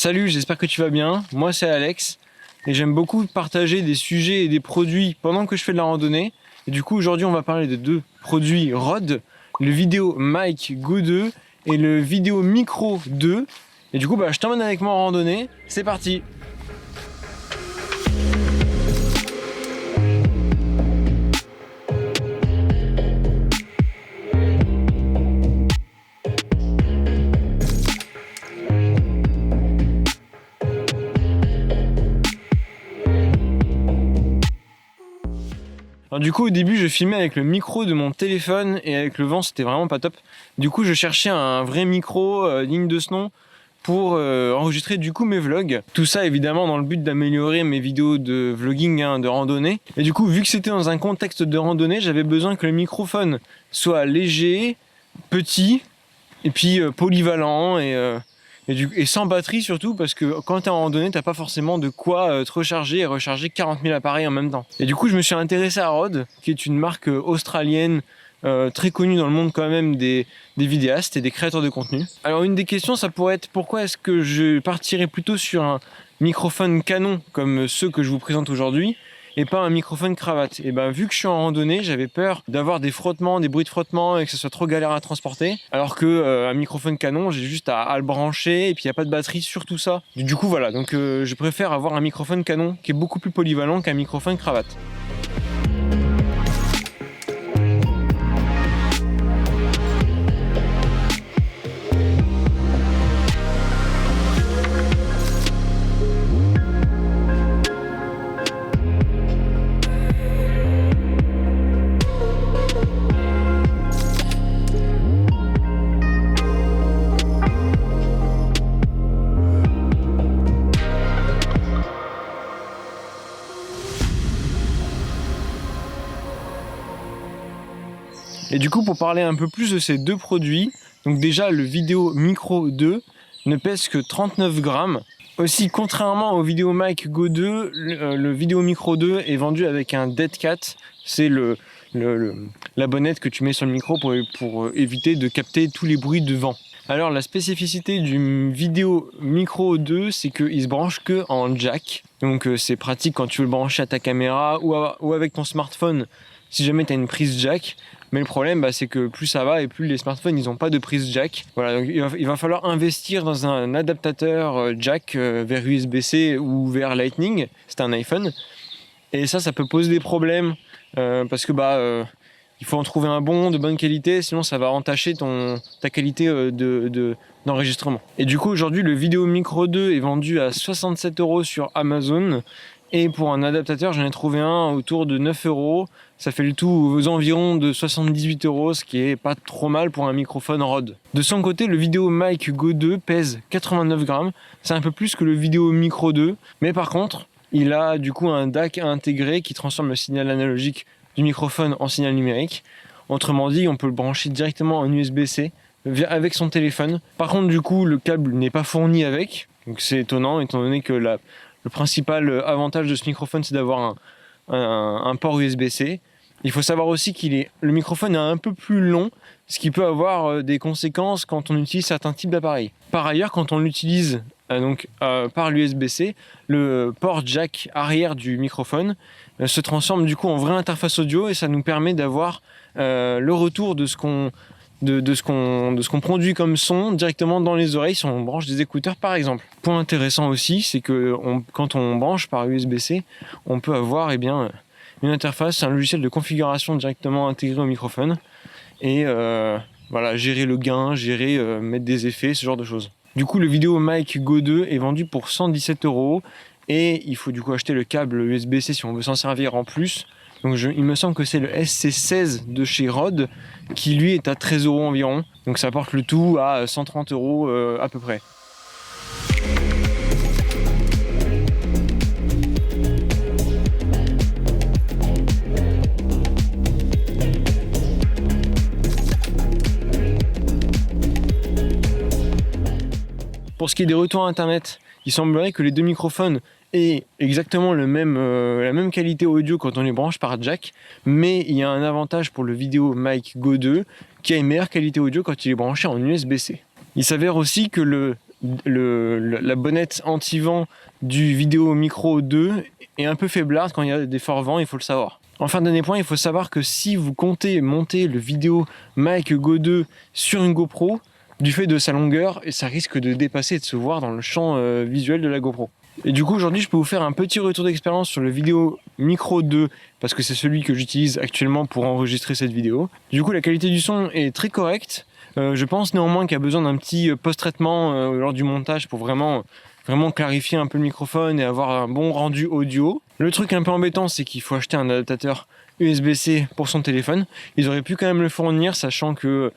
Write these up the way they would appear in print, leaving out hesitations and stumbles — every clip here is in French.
Salut, j'espère que tu vas bien. Moi, c'est Alex et j'aime beaucoup partager des sujets et des produits pendant que je fais de la randonnée. Et du coup, aujourd'hui, on va parler de deux produits Rode, le Vidéo Mic Go 2 et le Vidéo Micro 2. Et du coup, je t'emmène avec moi en randonnée. C'est parti! Alors du coup au début je filmais avec le micro de mon téléphone et avec le vent c'était vraiment pas top. Du coup je cherchais un vrai micro digne de ce nom pour enregistrer du coup mes vlogs. Tout ça évidemment dans le but d'améliorer mes vidéos de vlogging, de randonnée. Et du coup vu que c'était dans un contexte de randonnée, j'avais besoin que le microphone soit léger, petit et puis polyvalent et sans batterie surtout, parce que quand t'es en randonnée, t'as pas forcément de quoi te recharger et recharger 40 000 appareils en même temps. Et du coup, je me suis intéressé à Rode, qui est une marque australienne très connue dans le monde quand même des vidéastes et des créateurs de contenu. Alors une des questions, ça pourrait être pourquoi est-ce que je partirais plutôt sur un microphone Canon comme ceux que je vous présente aujourd'hui, et pas un microphone cravate. Et vu que je suis en randonnée, j'avais peur d'avoir des frottements, des bruits de frottement et que ce soit trop galère à transporter. Alors que un microphone Canon, j'ai juste à le brancher et puis il n'y a pas de batterie sur tout ça. Du coup voilà, donc je préfère avoir un microphone Canon qui est beaucoup plus polyvalent qu'un microphone cravate. Et du coup, pour parler un peu plus de ces deux produits, donc déjà le Vidéo Micro 2 ne pèse que 39 grammes. Aussi, contrairement au Vidéo Mic Go 2, le Vidéo Micro 2 est vendu avec un Dead Cat. C'est la bonnette que tu mets sur le micro pour éviter de capter tous les bruits de vent. Alors la spécificité du Vidéo Micro 2, c'est qu'il se branche que en jack. Donc c'est pratique quand tu veux le brancher à ta caméra ou avec ton smartphone si jamais tu as une prise jack. Mais le problème, c'est que plus ça va et plus les smartphones ils n'ont pas de prise jack. Voilà, donc il va falloir investir dans un adaptateur jack vers USB-C ou vers Lightning. C'est un iPhone. Et ça peut poser des problèmes parce que il faut en trouver un bon, de bonne qualité, sinon ça va entacher ta qualité d'enregistrement. Et du coup aujourd'hui le Vidéo Micro 2 est vendu à 67 € sur Amazon. Et pour un adaptateur, j'en ai trouvé un autour de 9 €. Ça fait le tout aux environs de 78 €, ce qui est pas trop mal pour un microphone Rode. De son côté, le Vidéo Mic Go 2 pèse 89 grammes. C'est un peu plus que le Vidéo Micro 2. Mais par contre, il a du coup un DAC intégré qui transforme le signal analogique du microphone en signal numérique. Autrement dit, on peut le brancher directement en USB-C avec son téléphone. Par contre, du coup, le câble n'est pas fourni avec. Donc c'est étonnant, étant donné que le principal avantage de ce microphone, c'est d'avoir un port USB-C. Il faut savoir aussi le microphone est un peu plus long, ce qui peut avoir des conséquences quand on utilise certains types d'appareils. Par ailleurs, quand on l'utilise par l'USB-C, le port jack arrière du microphone se transforme du coup en vraie interface audio et ça nous permet d'avoir le retour de ce qu'on produit comme son directement dans les oreilles si on branche des écouteurs par exemple. Point intéressant aussi, c'est que quand on branche par USB-C, on peut avoir une interface, un logiciel de configuration directement intégré au microphone et gérer le gain, mettre des effets, ce genre de choses. Du coup, le Vidéo Mic Go 2 est vendu pour 117 € et il faut du coup acheter le câble USB-C si on veut s'en servir en plus. Donc il me semble que c'est le SC16 de chez Rode qui lui est à 13 € environ. Donc ça porte le tout à 130 € à peu près. Pour ce qui est des retours internet, il semblerait que les deux microphones aient exactement la même qualité audio quand on les branche par jack, mais il y a un avantage pour le Vidéo Mic Go 2 qui a une meilleure qualité audio quand il est branché en USB-C. Il s'avère aussi que le la bonnette anti-vent du Vidéo Micro 2 est un peu faiblarde quand il y a des forts vents, il faut le savoir. Enfin, dernier point, il faut savoir que si vous comptez monter le Vidéo Mic Go 2 sur une GoPro, du fait de sa longueur, et ça risque de dépasser et de se voir dans le champ visuel de la GoPro. Et du coup, aujourd'hui, je peux vous faire un petit retour d'expérience sur le Vidéo Micro 2 parce que c'est celui que j'utilise actuellement pour enregistrer cette vidéo. Du coup, la qualité du son est très correcte. Je pense néanmoins qu'il y a besoin d'un petit post-traitement lors du montage pour vraiment clarifier un peu le microphone et avoir un bon rendu audio. Le truc un peu embêtant, c'est qu'il faut acheter un adaptateur USB-C pour son téléphone. Ils auraient pu quand même le fournir, sachant que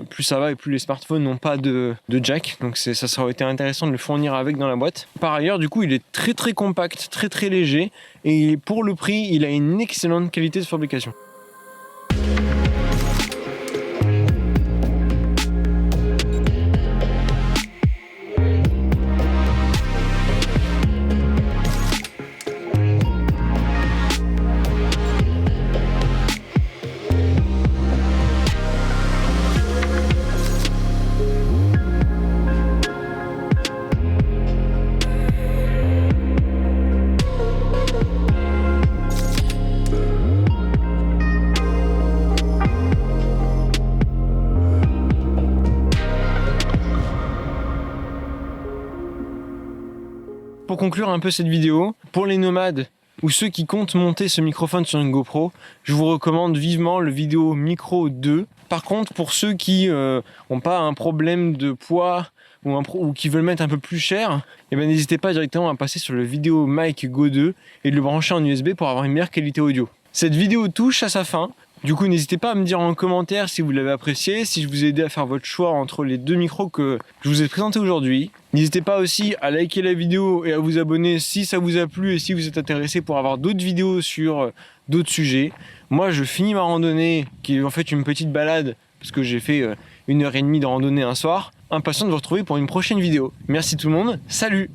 plus ça va et plus les smartphones n'ont pas de jack, donc ça aurait été intéressant de le fournir avec dans la boîte. Par ailleurs, du coup, il est très compact, très léger, et pour le prix, il a une excellente qualité de fabrication. Pour conclure un peu cette vidéo, pour les nomades ou ceux qui comptent monter ce microphone sur une GoPro, je vous recommande vivement le Vidéo Micro 2. Par contre, pour ceux qui n'ont pas un problème de poids ou qui veulent mettre un peu plus cher, n'hésitez pas directement à passer sur le Vidéo Mic Go 2 et de le brancher en USB pour avoir une meilleure qualité audio. Cette vidéo touche à sa fin. Du coup, n'hésitez pas à me dire en commentaire si vous l'avez apprécié, si je vous ai aidé à faire votre choix entre les deux micros que je vous ai présentés aujourd'hui. N'hésitez pas aussi à liker la vidéo et à vous abonner si ça vous a plu et si vous êtes intéressé pour avoir d'autres vidéos sur d'autres sujets. Moi, je finis ma randonnée, qui est en fait une petite balade, parce que j'ai fait 1h30 de randonnée un soir. Impatient de vous retrouver pour une prochaine vidéo. Merci tout le monde, salut!